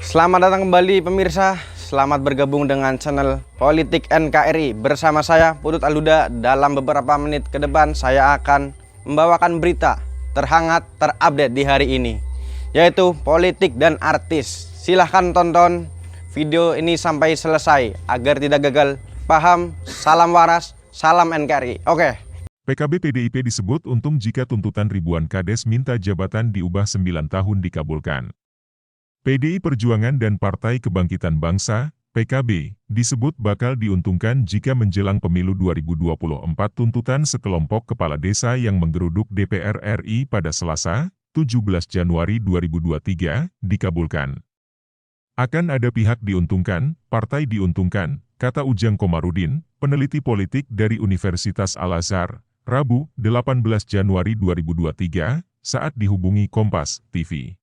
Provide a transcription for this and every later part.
Selamat datang kembali pemirsa. Selamat bergabung dengan channel Politik NKRI. Bersama saya Putut Aluda. Dalam beberapa menit ke depan saya akan membawakan berita terhangat terupdate di hari ini, yaitu politik dan artis. Silahkan tonton video ini sampai selesai agar tidak gagal paham. Salam waras, salam NKRI. Oke. PKB PDIP disebut untung jika tuntutan ribuan kades minta jabatan diubah 9 tahun dikabulkan. PDI Perjuangan dan Partai Kebangkitan Bangsa, PKB, disebut bakal diuntungkan jika menjelang pemilu 2024 tuntutan sekelompok kepala desa yang menggeruduk DPR RI pada Selasa, 17 Januari 2023, dikabulkan. Akan ada pihak diuntungkan, partai diuntungkan, kata Ujang Komarudin, peneliti politik dari Universitas Al-Azhar, Rabu, 18 Januari 2023, saat dihubungi Kompas TV.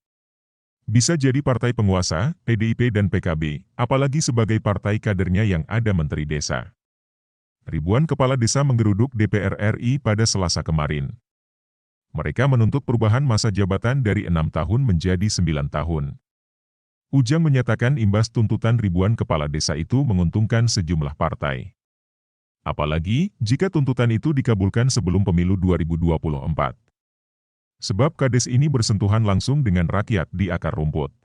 Bisa jadi partai penguasa, PDIP dan PKB, apalagi sebagai partai kadernya yang ada menteri desa. Ribuan kepala desa menggeruduk DPR RI pada Selasa kemarin. Mereka menuntut perubahan masa jabatan dari 6 tahun menjadi 9 tahun. Ujang menyatakan imbas tuntutan ribuan kepala desa itu menguntungkan sejumlah partai. Apalagi, jika tuntutan itu dikabulkan sebelum pemilu 2024. Sebab kades ini bersentuhan langsung dengan rakyat di akar rumput.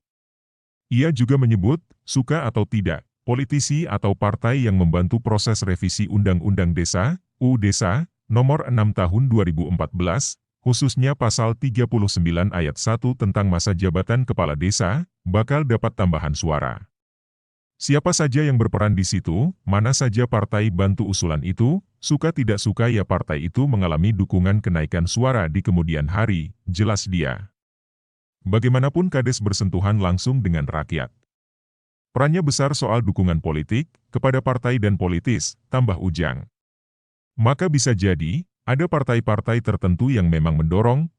Ia juga menyebut, suka atau tidak, politisi atau partai yang membantu proses revisi Undang-Undang Desa, UU Desa, Nomor 6 Tahun 2014, khususnya Pasal 39 Ayat 1 tentang masa jabatan kepala desa, bakal dapat tambahan suara. Siapa saja yang berperan di situ, mana saja partai bantu usulan itu, suka tidak suka ya partai itu mengalami dukungan kenaikan suara di kemudian hari, jelas dia. Bagaimanapun kades bersentuhan langsung dengan rakyat. Perannya besar soal dukungan politik, kepada partai dan politis, tambah Ujang. Maka bisa jadi, ada partai-partai tertentu yang memang mendorong,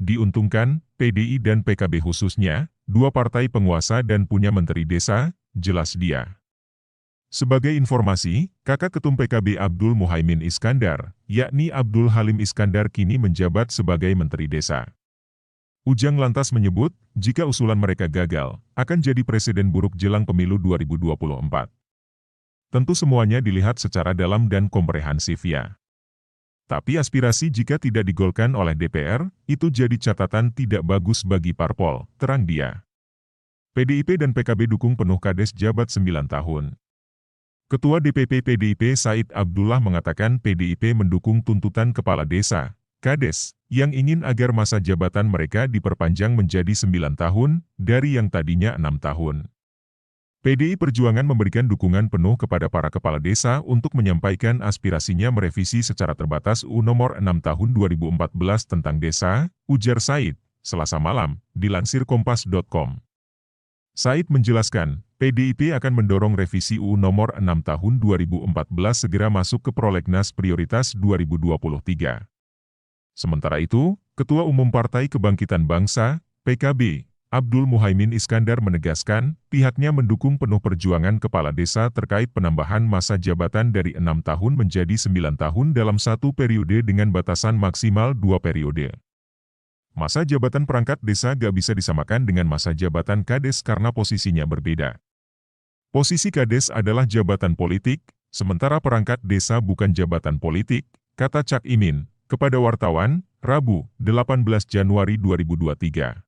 diuntungkan, PDI dan PKB khususnya, dua partai penguasa dan punya menteri desa, jelas dia. Sebagai informasi, kakak ketum PKB Abdul Muhaimin Iskandar, yakni Abdul Halim Iskandar kini menjabat sebagai menteri desa. Ujang lantas menyebut, jika usulan mereka gagal, akan jadi presiden buruk jelang pemilu 2024. Tentu semuanya dilihat secara dalam dan komprehensif ya. Tapi aspirasi jika tidak digolkan oleh DPR, itu jadi catatan tidak bagus bagi parpol, terang dia. PDIP dan PKB dukung penuh kades jabat 9 tahun. Ketua DPP PDIP Said Abdullah mengatakan PDIP mendukung tuntutan kepala desa, kades, yang ingin agar masa jabatan mereka diperpanjang menjadi 9 tahun, dari yang tadinya 6 tahun. PDI Perjuangan memberikan dukungan penuh kepada para kepala desa untuk menyampaikan aspirasinya merevisi secara terbatas UU Nomor 6 Tahun 2014 tentang desa, ujar Said, Selasa malam, dilansir Kompas.com. Said menjelaskan, PDIP akan mendorong revisi UU Nomor 6 Tahun 2014 segera masuk ke prolegnas prioritas 2023. Sementara itu, Ketua Umum Partai Kebangkitan Bangsa, PKB, Abdul Muhaimin Iskandar menegaskan, pihaknya mendukung penuh perjuangan kepala desa terkait penambahan masa jabatan dari 6 tahun menjadi 9 tahun dalam satu periode dengan batasan maksimal 2 periode. Masa jabatan perangkat desa gak bisa disamakan dengan masa jabatan kades karena posisinya berbeda. Posisi kades adalah jabatan politik, sementara perangkat desa bukan jabatan politik, kata Cak Imin, kepada wartawan, Rabu, 18 Januari 2023.